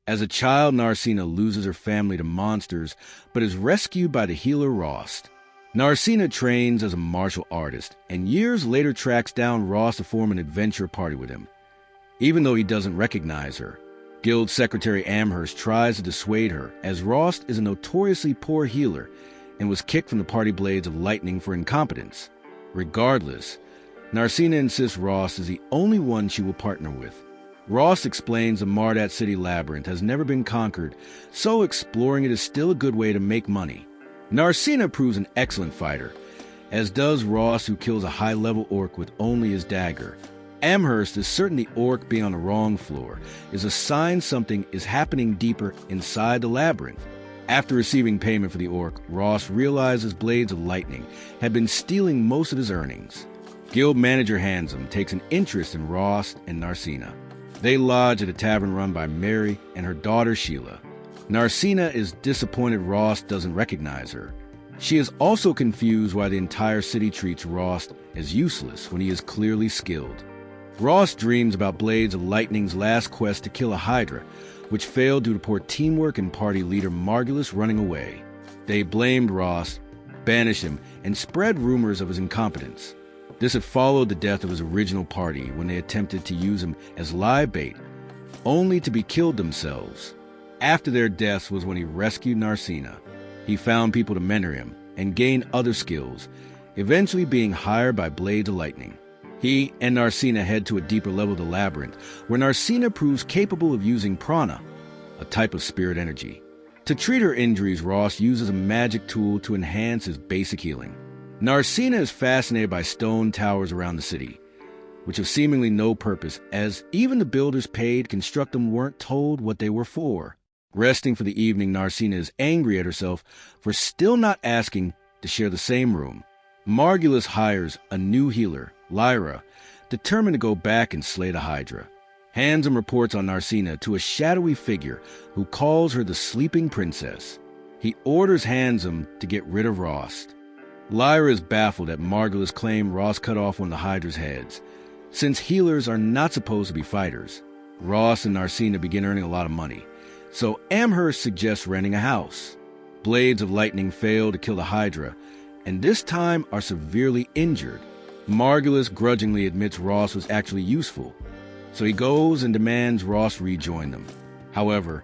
As a child, Narcina loses her family to monsters, but is rescued by the healer Rost. Narcina trains as a martial artist, and years later tracks down Rost to form an adventure party with him. Even though he doesn't recognize her, Guild Secretary Amherst tries to dissuade her, as Rost is a notoriously poor healer and was kicked from the party Blades of Lightning for incompetence. Regardless, Narcina insists Rost is the only one she will partner with. Rost explains the Mardat City Labyrinth has never been conquered, so exploring it is still a good way to make money. Narcina proves an excellent fighter, as does Rost, who kills a high-level orc with only his dagger. Amherst is certain the orc being on the wrong floor is a sign something is happening deeper inside the labyrinth. After receiving payment for the orc, Rost realizes Blades of Lightning had been stealing most of his earnings. Guild manager Handsome takes an interest in Rost and Narcina. They lodge at a tavern run by Mary and her daughter Sheila. Narcina is disappointed Rost doesn't recognize her. She is also confused why the entire city treats Rost as useless when he is clearly skilled. Rost dreams about Blades of Lightning's last quest to kill a Hydra, which failed due to poor teamwork and party leader Margulis running away. They blamed Rost, banished him, and spread rumors of his incompetence. This had followed the death of his original party when they attempted to use him as live bait, only to be killed themselves. After their deaths was when he rescued Narcina. He found people to mentor him and gain other skills, eventually being hired by Blades of Lightning. He and Narcina head to a deeper level of the labyrinth, where Narcina proves capable of using prana, a type of spirit energy. To treat her injuries, Rost uses a magic tool to enhance his basic healing. Narcina is fascinated by stone towers around the city, which have seemingly no purpose, as even the builders paid to construct them weren't told what they were for. Resting for the evening, Narcina is angry at herself for still not asking to share the same room. Margulis hires a new healer, Lyra, determined to go back and slay the Hydra. Handsome reports on Narcina to a shadowy figure who calls her the Sleeping Princess. He orders Handsome to get rid of Rost. Lyra is baffled that Margulis claimed Rost cut off one of the Hydra's heads, since healers are not supposed to be fighters. Rost and Narcina begin earning a lot of money, so Amherst suggests renting a house. Blades of Lightning fail to kill the Hydra, and this time are severely injured. Margulis grudgingly admits Rost was actually useful, so he goes and demands Rost rejoin them. However,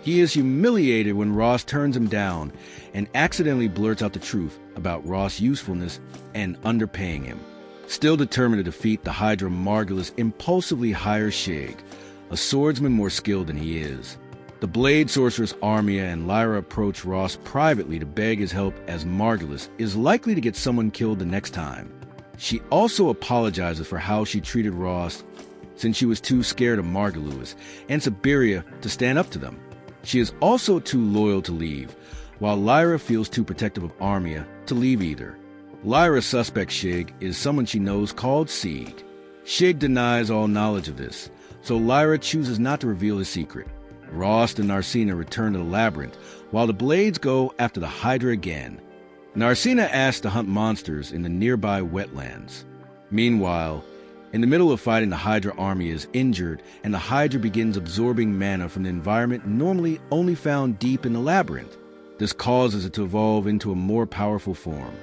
he is humiliated when Rost turns him down and accidentally blurts out the truth about Rost's usefulness and underpaying him. Still determined to defeat the Hydra, Margulis impulsively hires Shig, a swordsman more skilled than he is. The Blade Sorceress Armia and Lyra approach Rost privately to beg his help, as Margulis is likely to get someone killed the next time. She also apologizes for how she treated Rost, since she was too scared of Margulis and Siberia to stand up to them. She is also too loyal to leave, while Lyra feels too protective of Armia to leave either. Lyra suspects Shig is someone she knows called Sieg. Shig denies all knowledge of this, so Lyra chooses not to reveal his secret. Rost and Narcina return to the labyrinth, while the Blades go after the Hydra again. Narcina asks to hunt monsters in the nearby wetlands. Meanwhile, in the middle of fighting, the Hydra army is injured, and the Hydra begins absorbing mana from the environment normally only found deep in the labyrinth. This causes it to evolve into a more powerful form.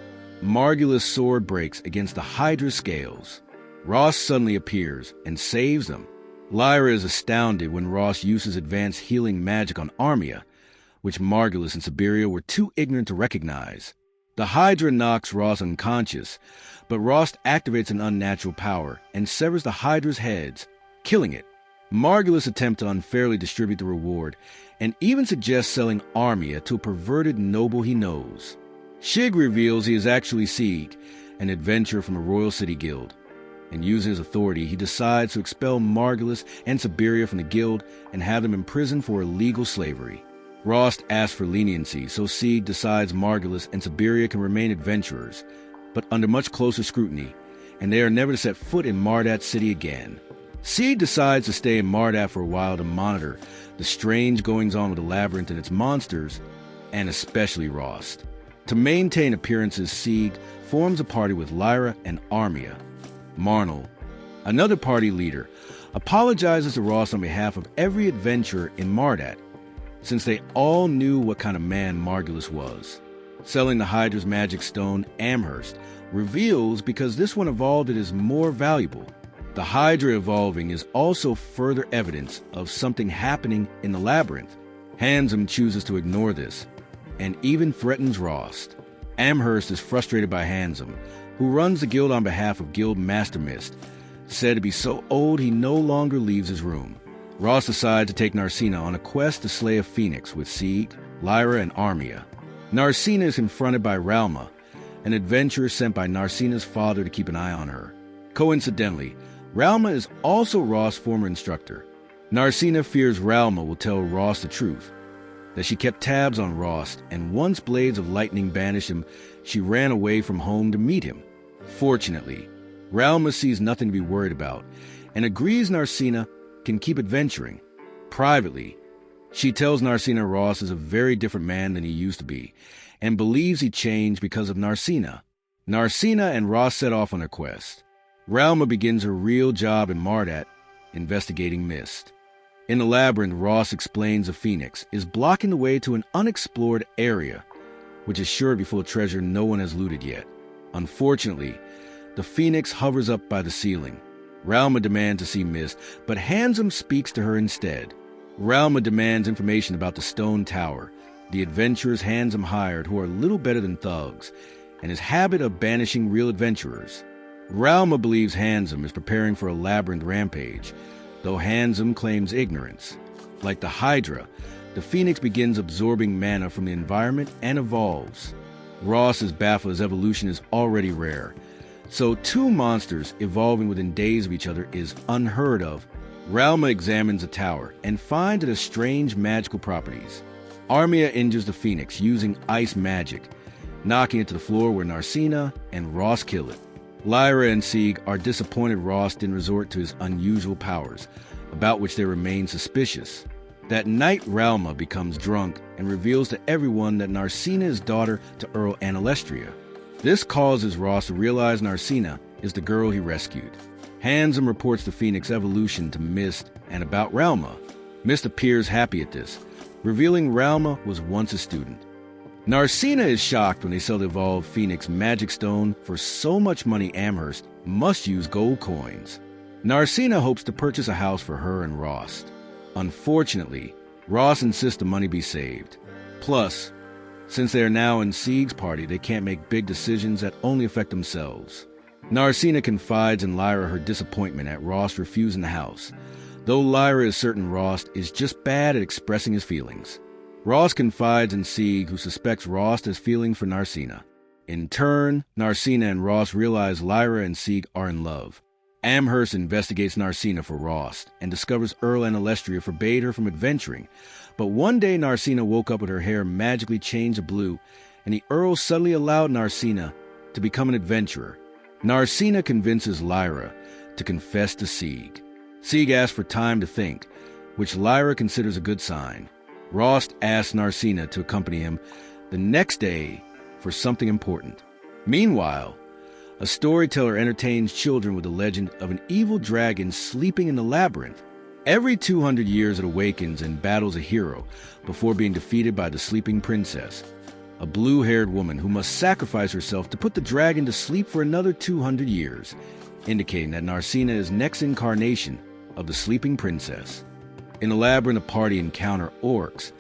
Margulis' sword breaks against the Hydra's scales. Rost suddenly appears and saves them. Lyra is astounded when Rost uses advanced healing magic on Armia, which Margulis and Siberia were too ignorant to recognize. The Hydra knocks Rost unconscious, but Rost activates an unnatural power and severs the Hydra's heads, killing it. Margulis attempts to unfairly distribute the reward and even suggests selling Armia to a perverted noble he knows. Shig reveals he is actually Sieg, an adventurer from the Royal City Guild, and using his authority, he decides to expel Margulis and Siberia from the guild and have them imprisoned for illegal slavery. Rost asks for leniency, so Sieg decides Margulis and Siberia can remain adventurers, but under much closer scrutiny, and they are never to set foot in Mardat City again. Sieg decides to stay in Mardat for a while to monitor the strange goings-on with the labyrinth and its monsters, and especially Rost. To maintain appearances, Sieg forms a party with Lyra and Armia. Marnell, another party leader, apologizes to Ross on behalf of every adventurer in Mardat, since they all knew what kind of man Margulis was. Selling the Hydra's magic stone, Amherst, reveals because this one evolved it is more valuable. The Hydra evolving is also further evidence of something happening in the labyrinth. Handsome chooses to ignore this, and even threatens Rost. Amherst is frustrated by Handsome, who runs the guild on behalf of Guild Master Mist, said to be so old he no longer leaves his room. Ross decides to take Narcina on a quest to slay a phoenix with Sieg, Lyra, and Armia. Narcina is confronted by Ralma, an adventurer sent by Narcina's father to keep an eye on her. Coincidentally, Ralma is also Ross' former instructor. Narcina fears Ralma will tell Ross the truth, that she kept tabs on Ross, and once Blades of Lightning banished him, she ran away from home to meet him. Fortunately, Ralma sees nothing to be worried about, and agrees Narcina can keep adventuring. Privately, she tells Narcina Ross is a very different man than he used to be, and believes he changed because of Narcina. Narcina and Ross set off on their quest. Ralma begins her real job in Mardat, investigating Mist. In the labyrinth, Ross explains a phoenix is blocking the way to an unexplored area, which is sure to be full of treasure no one has looted yet. Unfortunately, the phoenix hovers up by the ceiling. Ralma demands to see Mist, but Handsome speaks to her instead. Ralma demands information about the stone tower, the adventurers Handsome hired who are little better than thugs, and his habit of banishing real adventurers. Ralma believes Handsome is preparing for a labyrinth rampage, though Handsome claims ignorance. Like the Hydra, the phoenix begins absorbing mana from the environment and evolves. Ross is baffled as evolution is already rare, so two monsters evolving within days of each other is unheard of. Ralma examines the tower and finds it has strange magical properties. Armia injures the phoenix using ice magic, knocking it to the floor where Narcina and Ross kill it. Lyra and Sieg are disappointed Ross didn't resort to his unusual powers, about which they remain suspicious. That night, Ralma becomes drunk and reveals to everyone that Narcina is daughter to Earl Analestria. This causes Ross to realize Narcina is the girl he rescued. Handsome reports the phoenix evolution to Mist and about Ralma. Mist appears happy at this, revealing Ralma was once a student. Narcina is shocked when they sell the evolved phoenix magic stone for so much money Amherst must use gold coins. Narcina hopes to purchase a house for her and Ross. Unfortunately, Ross insists the money be saved. Plus, since they are now in Sieg's party, they can't make big decisions that only affect themselves. Narcina confides in Lyra her disappointment at Ross refusing the house, though Lyra is certain Ross is just bad at expressing his feelings. Ross confides in Sieg, who suspects Ross has feelings for Narcina. In turn, Narcina and Ross realize Lyra and Sieg are in love. Amherst investigates Narcina for Ross and discovers Earl and Alestria forbade her from adventuring, but one day Narcina woke up with her hair magically changed to blue, and the Earl suddenly allowed Narcina to become an adventurer. Narcina convinces Lyra to confess to Sieg. Sieg asks for time to think, which Lyra considers a good sign. Ross asks Narcina to accompany him the next day for something important. Meanwhile, a storyteller entertains children with the legend of an evil dragon sleeping in the labyrinth. Every 200 years it awakens and battles a hero before being defeated by the sleeping princess, a blue-haired woman who must sacrifice herself to put the dragon to sleep for another 200 years, indicating that Narcina is next incarnation of the sleeping princess. In the labyrinth, the party encounter orcs,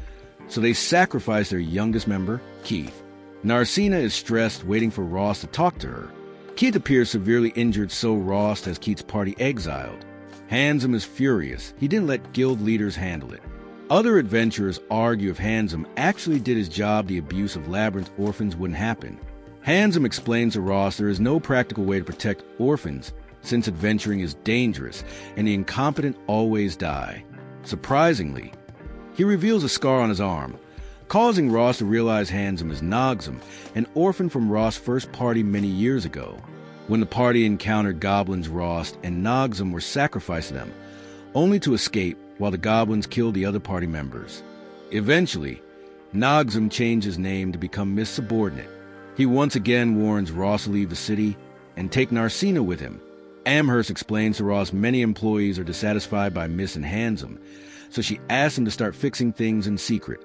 so they sacrifice their youngest member, Keith. Narcina is stressed, waiting for Ross to talk to her. Keith appears severely injured, so Ross has Keith's party exiled. Handsome is furious. He didn't let guild leaders handle it. Other adventurers argue if Handsome actually did his job, the abuse of labyrinth orphans wouldn't happen. Handsome explains to Ross there is no practical way to protect orphans, since adventuring is dangerous and the incompetent always die. Surprisingly, he reveals a scar on his arm, causing Ross to realize Handsome is Nogsum, an orphan from Ross' first party many years ago. When the party encountered goblins, Ross and Nogsum were sacrificed to them, only to escape while the goblins killed the other party members. Eventually, Nogsum changed his name to become Miss Subordinate. He once again warns Ross to leave the city and take Narcina with him. Amherst explains to Ross many employees are dissatisfied by Mist and Handsome, so she asks him to start fixing things in secret.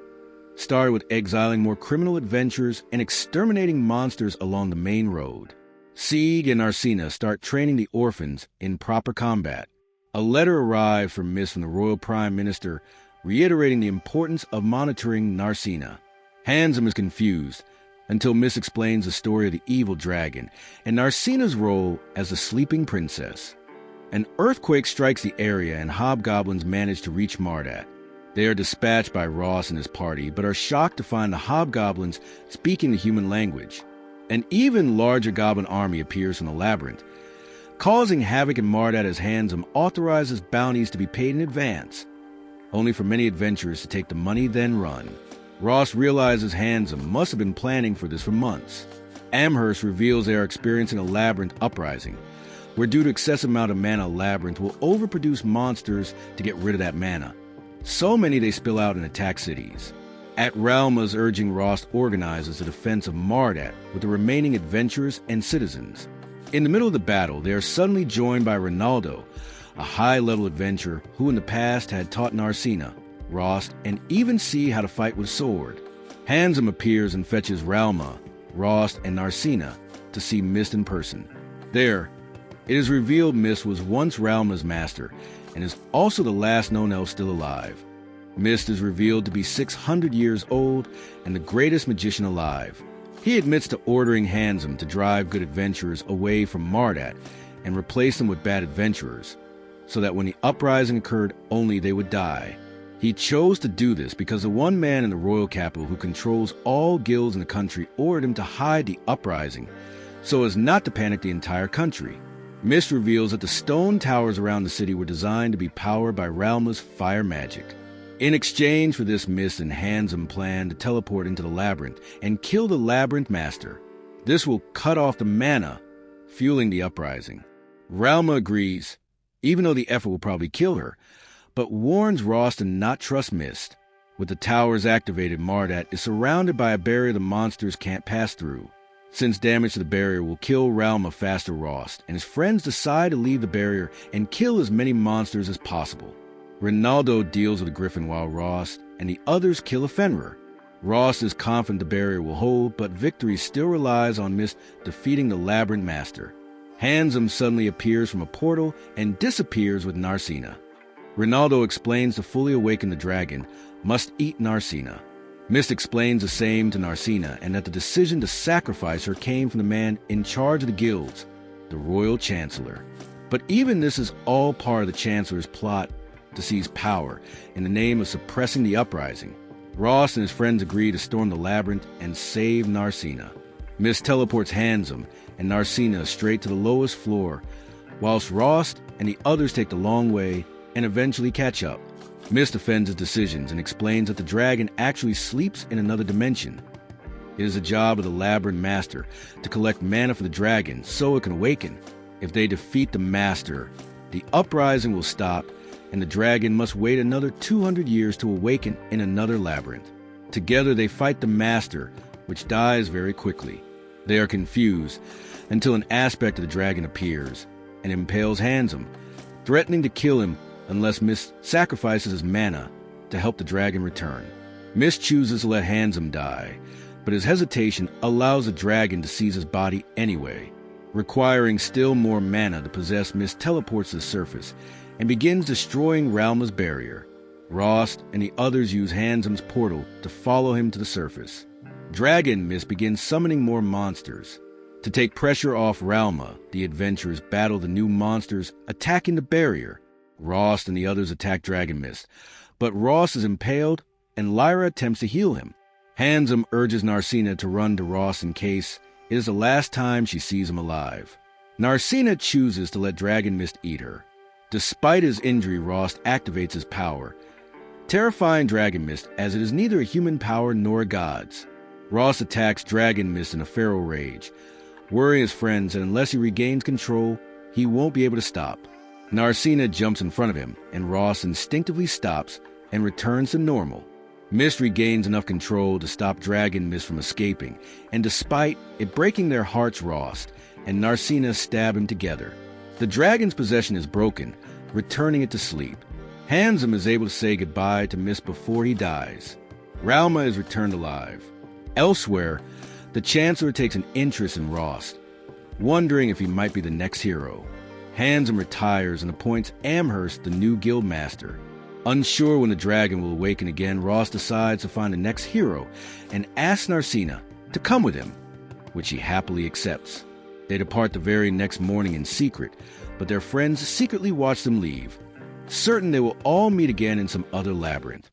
Started with exiling more criminal adventurers and exterminating monsters along the main road. Sieg and Narcina start training the orphans in proper combat. A letter arrives from Mist from the Royal Prime Minister reiterating the importance of monitoring Narcina. Handsome is confused until Mist explains the story of the evil dragon and Narcina's role as the sleeping princess. An earthquake strikes the area and hobgoblins manage to reach Mardat. They are dispatched by Ross and his party, but are shocked to find the hobgoblins speaking the human language. An even larger goblin army appears from the labyrinth, causing havoc in Mardat as Handsome authorizes bounties to be paid in advance, only for many adventurers to take the money then run. Ross realizes Handsome must have been planning for this for months. Amherst reveals they are experiencing a labyrinth uprising, where due to excessive amount of mana, labyrinth will overproduce monsters to get rid of that mana. So many they spill out and attack cities. At Ralma's urging, Ross organizes the defense of Mardat with the remaining adventurers and citizens. In the middle of the battle, they are suddenly joined by Ronaldo, a high-level adventurer who in the past had taught Narcina, Rost, and even see how to fight with sword. Handsome appears and fetches Ralma, Rost, and Narcina to see Mist in person. There, it is revealed Mist was once Ralma's master and is also the last known elf still alive. Mist is revealed to be 600 years old and the greatest magician alive. He admits to ordering Handsome to drive good adventurers away from Mardat and replace them with bad adventurers, so that when the uprising occurred, only they would die. He chose to do this because the one man in the royal capital who controls all guilds in the country ordered him to hide the uprising, so as not to panic the entire country. Mist reveals that the stone towers around the city were designed to be powered by Ralma's fire magic. In exchange for this, Mist and Handsome plan to teleport into the labyrinth and kill the labyrinth master. This will cut off the mana, fueling the uprising. Ralma agrees, even though the effort will probably kill her, but warns Ross to not trust Mist. With the towers activated, Mardat is surrounded by a barrier the monsters can't pass through. Since damage to the barrier will kill Ralma faster, Rost and his friends decide to leave the barrier and kill as many monsters as possible. Ronaldo deals with a griffin while Rost and the others kill a Fenrir. Ross is confident the barrier will hold, but victory still relies on Mist defeating the labyrinth master. Handsome suddenly appears from a portal and disappears with Narcina. Ronaldo explains to fully awaken the dragon must eat Narcina. Mist explains the same to Narcina and that the decision to sacrifice her came from the man in charge of the guilds, the Royal Chancellor. But even this is all part of the Chancellor's plot to seize power in the name of suppressing the uprising. Ross and his friends agree to storm the labyrinth and save Narcina. Mist teleports Handsome and Narcina straight to the lowest floor, whilst Rost and the others take the long way and eventually catch up. Mist defends his decisions and explains that the dragon actually sleeps in another dimension. It is the job of the labyrinth master to collect mana for the dragon so it can awaken. If they defeat the master, the uprising will stop and the dragon must wait another 200 years to awaken in another labyrinth. Together they fight the master, which dies very quickly. They are confused until an aspect of the dragon appears and impales Handsome, threatening to kill him unless Mist sacrifices his mana to help the dragon return. Mist chooses to let Handsome die, but his hesitation allows the dragon to seize his body anyway. Requiring still more mana to possess, Mist teleports to the surface and begins destroying Ralma's barrier. Rost and the others use Handsome's portal to follow him to the surface. Dragon Mist begins summoning more monsters. To take pressure off Ralma, the adventurers battle the new monsters, attacking the barrier. Rost and the others attack Dragon Mist, but Ross is impaled and Lyra attempts to heal him. Handsome urges Narcina to run to Ross in case it is the last time she sees him alive. Narcina chooses to let Dragon Mist eat her. Despite his injury, Rost activates his power, terrifying Dragon Mist as it is neither a human power nor a god's. Ross attacks Dragon Mist in a feral rage, worrying his friends that unless he regains control, he won't be able to stop. Narcina jumps in front of him, and Ross instinctively stops and returns to normal. Mist regains enough control to stop Dragon Mist from escaping, and despite it breaking their hearts, Rost and Narcina stab him together. The dragon's possession is broken, returning it to sleep. Handsome is able to say goodbye to Mist before he dies. Rauma is returned alive. Elsewhere, the Chancellor takes an interest in Rost, wondering if he might be the next hero. Handsome retires and appoints Amherst the new guildmaster. Unsure when the dragon will awaken again, Rost decides to find the next hero and asks Narcina to come with him, which she happily accepts. They depart the very next morning in secret, but their friends secretly watch them leave, certain they will all meet again in some other labyrinth.